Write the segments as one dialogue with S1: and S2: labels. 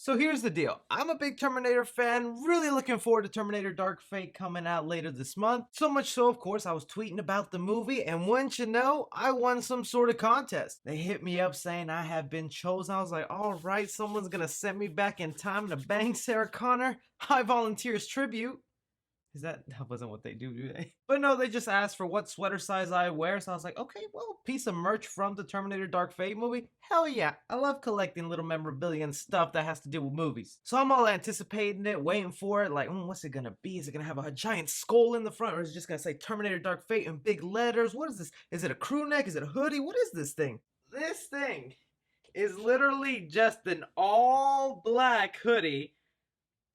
S1: So here's the deal. I'm a big Terminator fan, really looking forward to Terminator Dark Fate coming out later this month. So much so, of course, I was tweeting about the movie, and wouldn't you know, I won some sort of contest. They hit me up saying I have been chosen. I was like, all right, someone's gonna send me back in time to bang Sarah Connor. I volunteer as tribute. That wasn't what they do they? But no, they just asked for what sweater size I wear, so I was like, okay, well, piece of merch from the Terminator Dark Fate movie? Hell yeah, I love collecting little memorabilia and stuff that has to do with movies. So I'm all anticipating it, waiting for it, like, what's it gonna be? Is it gonna have a giant skull in the front, or is it just gonna say Terminator Dark Fate in big letters? What is this? Is it a crew neck? Is it a hoodie? What is this thing? This thing is literally just an all black hoodie.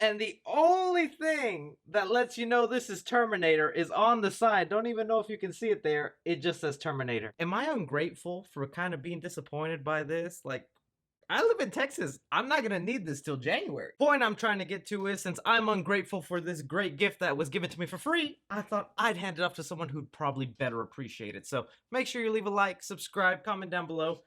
S1: And the only thing that lets you know this is Terminator is on the side. Don't even know if you can see it there. It just says Terminator. Am I ungrateful for kind of being disappointed by this? Like, I live in Texas. I'm not gonna need this till January. Point I'm trying to get to is, since I'm ungrateful for this great gift that was given to me for free, I thought I'd hand it off to someone who'd probably better appreciate it. So make sure you leave a like, subscribe, comment down below.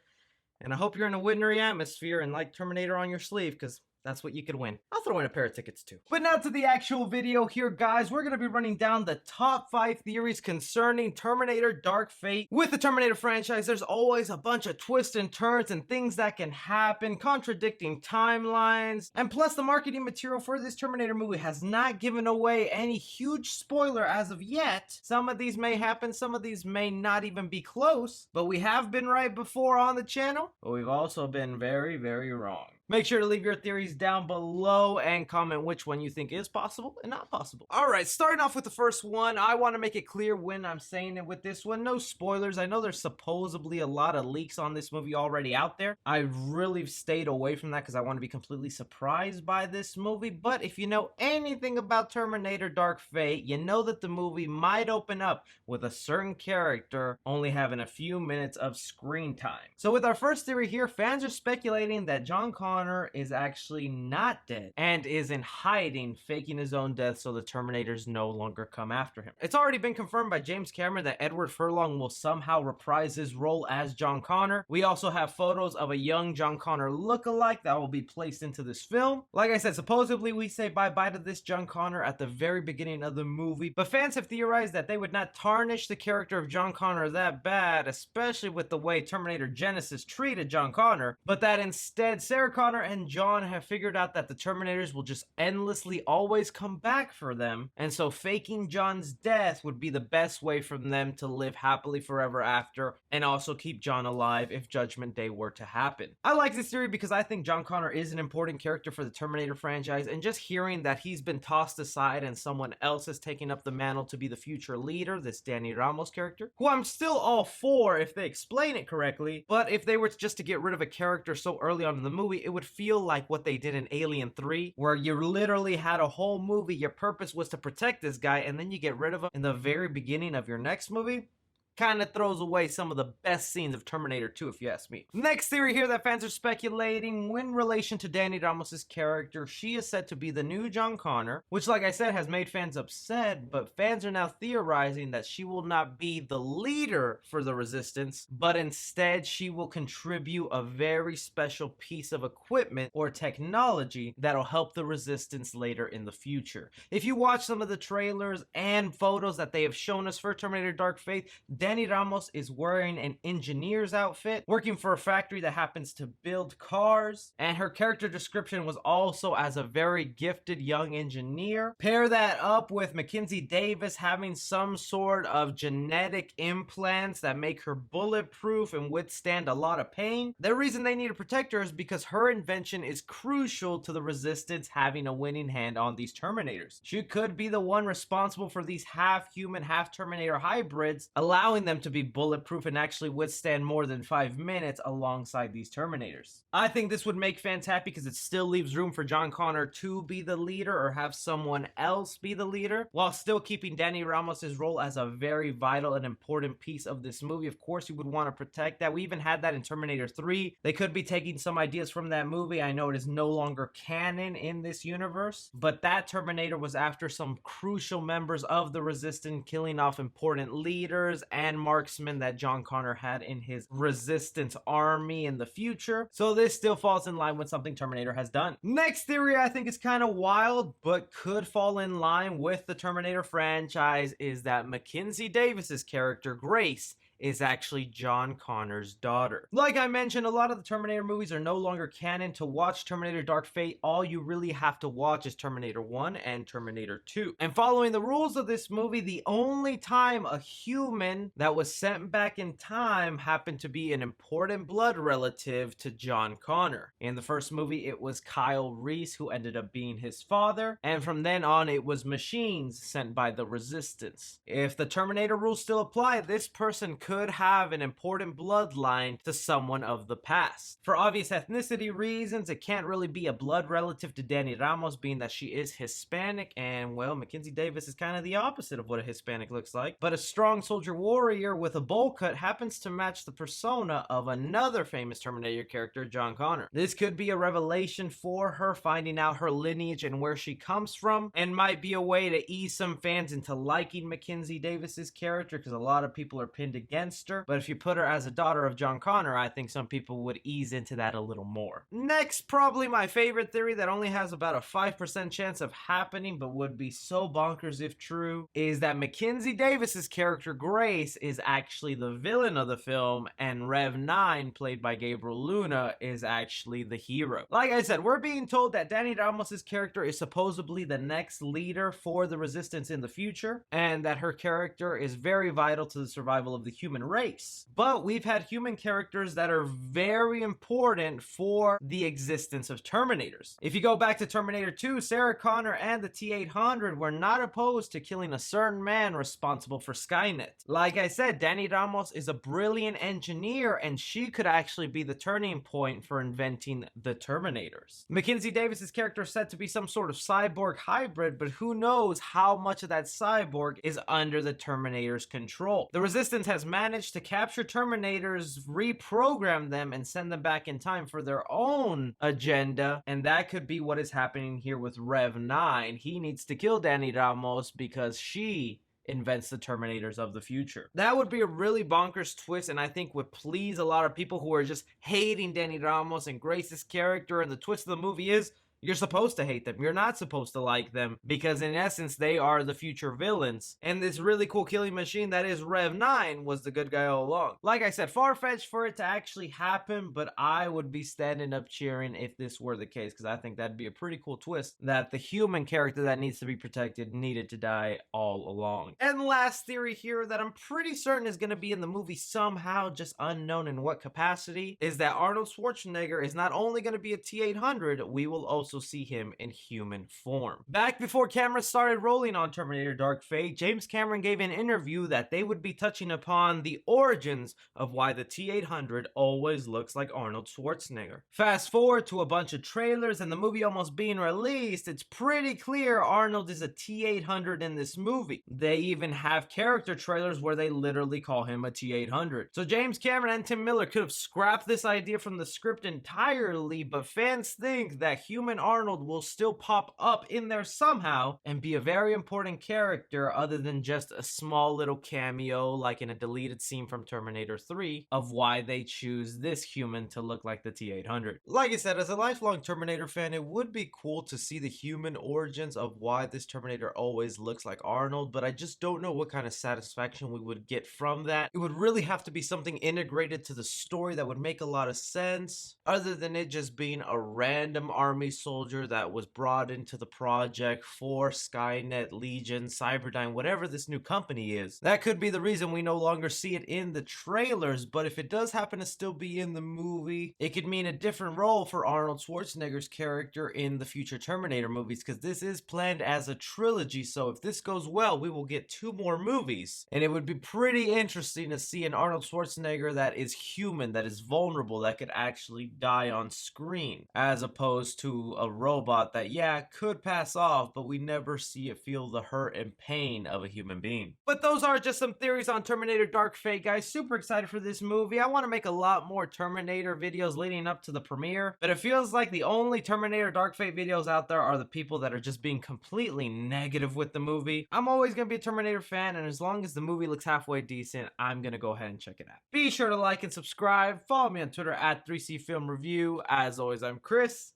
S1: And I hope you're in a wintry atmosphere and like Terminator on your sleeve, because that's what you could win. I'll throw in a pair of tickets too. But now to the actual video here, guys. We're going to be running down the top 5 theories concerning Terminator Dark Fate. With the Terminator franchise, there's always a bunch of twists and turns and things that can happen, contradicting timelines. And plus, the marketing material for this Terminator movie has not given away any huge spoiler as of yet. Some of these may happen, some of these may not even be close. But we have been right before on the channel, but we've also been very, very wrong. Make sure to leave your theories down below and comment which one you think is possible and not possible. Alright, starting off with the first one, I want to make it clear when I'm saying it with this one. No spoilers. I know there's supposedly a lot of leaks on this movie already out there. I really stayed away from that because I want to be completely surprised by this movie. But if you know anything about Terminator Dark Fate, you know that the movie might open up with a certain character only having a few minutes of screen time. So with our first theory here, fans are speculating that John Connor is actually not dead and is in hiding, faking his own death so the Terminators no longer come after him. It's already been confirmed by James Cameron that Edward Furlong will somehow reprise his role as John Connor. We also have photos of a young John Connor lookalike that will be placed into this film. Like I said, supposedly we say bye-bye to this John Connor at the very beginning of the movie, but fans have theorized that they would not tarnish the character of John Connor that bad, especially with the way Terminator Genisys treated John Connor, but that instead Sarah Connor and John have figured out that the Terminators will just endlessly always come back for them, and so faking John's death would be the best way for them to live happily forever after, and also keep John alive if Judgment Day were to happen. I like this theory because I think John Connor is an important character for the Terminator franchise, and just hearing that he's been tossed aside and someone else is taking up the mantle to be the future leader, this Dani Ramos character, who I'm still all for if they explain it correctly, but if they were just to get rid of a character so early on in the movie, it would feel like what they did in Alien 3, where you literally had a whole movie, your purpose was to protect this guy, and then you get rid of him in the very beginning of your next movie. Kind of throws away some of the best scenes of Terminator 2, if you ask me. Next theory here that fans are speculating, in relation to Dani Ramos' character, she is said to be the new John Connor, which, like I said, has made fans upset, but fans are now theorizing that she will not be the leader for the Resistance, but instead she will contribute a very special piece of equipment or technology that'll help the Resistance later in the future. If you watch some of the trailers and photos that they have shown us for Terminator Dark Fate, Dani Ramos is wearing an engineer's outfit, working for a factory that happens to build cars, and her character description was also as a very gifted young engineer. Pair that up with Mackenzie Davis having some sort of genetic implants that make her bulletproof and withstand a lot of pain. The reason they need to protect her is because her invention is crucial to the Resistance having a winning hand on these Terminators. She could be the one responsible for these half-human, half-Terminator hybrids, allowing them to be bulletproof and actually withstand more than 5 minutes alongside these Terminators. I think this would make fans happy because it still leaves room for John Connor to be the leader or have someone else be the leader, while still keeping Dani Ramos' role as a very vital and important piece of this movie. Of course, you would want to protect that. We even had that in Terminator 3. They could be taking some ideas from that movie. I know it is no longer canon in this universe, but that Terminator was after some crucial members of the Resistance, killing off important leaders and marksman that John Connor had in his resistance army in the future. So this still falls in line with something Terminator has done. Next theory I think is kind of wild, but could fall in line with the Terminator franchise, is that Mackenzie Davis's character, Grace, is actually John Connor's daughter. Like I mentioned, a lot of the Terminator movies are no longer canon. To watch Terminator Dark Fate, all you really have to watch is Terminator 1 and Terminator 2. And following the rules of this movie, the only time a human that was sent back in time happened to be an important blood relative to John Connor. In the first movie, it was Kyle Reese, who ended up being his father, and from then on, it was machines sent by the Resistance. If the Terminator rules still apply, this person could have an important bloodline to someone of the past. For obvious ethnicity reasons, it can't really be a blood relative to Dani Ramos, being that she is Hispanic, and well, Mackenzie Davis is kind of the opposite of what a Hispanic looks like. But a strong soldier warrior with a bowl cut happens to match the persona of another famous Terminator character, John Connor. This could be a revelation for her, finding out her lineage and where she comes from, and might be a way to ease some fans into liking Mackenzie Davis's character, because a lot of people are pinned against her. But if you put her as a daughter of John Connor, I think some people would ease into that a little more. Next, probably my favorite theory that only has about a 5% chance of happening, but would be so bonkers if true, is that Mackenzie Davis's character Grace is actually the villain of the film, and Rev 9, played by Gabriel Luna, is actually the hero. Like I said, we're being told that Dani Ramos's character is supposedly the next leader for the Resistance in the future, and that her character is very vital to the survival of the human race. But we've had human characters that are very important for the existence of Terminators. If you go back to Terminator 2, Sarah Connor and the T-800 were not opposed to killing a certain man responsible for Skynet. Like I said, Dani Ramos is a brilliant engineer, and she could actually be the turning point for inventing the Terminators. Mackenzie Davis's character is said to be some sort of cyborg hybrid, but who knows how much of that cyborg is under the Terminator's control. The Resistance has managed to capture Terminators, reprogram them, and send them back in time for their own agenda, and that could be what is happening here with Rev 9. He needs to kill Dani Ramos because she invents the Terminators of the future. That would be a really bonkers twist, and I think would please a lot of people who are just hating Dani Ramos and Grace's character. And the twist of the movie is, you're supposed to hate them. You're not supposed to like them, because in essence, they are the future villains. And this really cool killing machine that is Rev 9 was the good guy all along. Like I said, far-fetched for it to actually happen, but I would be standing up cheering if this were the case, because I think that'd be a pretty cool twist, that the human character that needs to be protected needed to die all along. And last theory here that I'm pretty certain is going to be in the movie somehow, just unknown in what capacity, is that Arnold Schwarzenegger is not only going to be a T-800, we will also see him in human form. Back before cameras started rolling on Terminator Dark Fate, James Cameron gave an interview that they would be touching upon the origins of why the T-800 always looks like Arnold Schwarzenegger. Fast forward to a bunch of trailers and the movie almost being released, it's pretty clear Arnold is a T-800 in this movie. They even have character trailers where they literally call him a T-800. So James Cameron and Tim Miller could have scrapped this idea from the script entirely, but fans think that human Arnold will still pop up in there somehow and be a very important character, other than just a small little cameo like in a deleted scene from Terminator 3 of why they choose this human to look like the T-800. Like I said, as a lifelong Terminator fan, it would be cool to see the human origins of why this Terminator always looks like Arnold, but I just don't know what kind of satisfaction we would get from that. It would really have to be something integrated to the story that would make a lot of sense, other than it just being a random army soldier that was brought into the project for Skynet, Legion, Cyberdyne, whatever this new company is. That could be the reason we no longer see it in the trailers, but if it does happen to still be in the movie, it could mean a different role for Arnold Schwarzenegger's character in the future Terminator movies, because this is planned as a trilogy, so if this goes well, we will get 2 more movies. And it would be pretty interesting to see an Arnold Schwarzenegger that is human, that is vulnerable, that could actually die on screen, as opposed to a robot that, yeah, could pass off, but we never see it feel the hurt and pain of a human being. But those are just some theories on Terminator Dark Fate, guys. Super excited for this movie. I want to make a lot more Terminator videos leading up to the premiere, but it feels like the only Terminator Dark Fate videos out there are the people that are just being completely negative with the movie. I'm always going to be a Terminator fan, and as long as the movie looks halfway decent, I'm going to go ahead and check it out. Be sure to like and subscribe. Follow me on Twitter at 3C Film Review. As always, I'm Chris.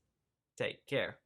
S1: Take care.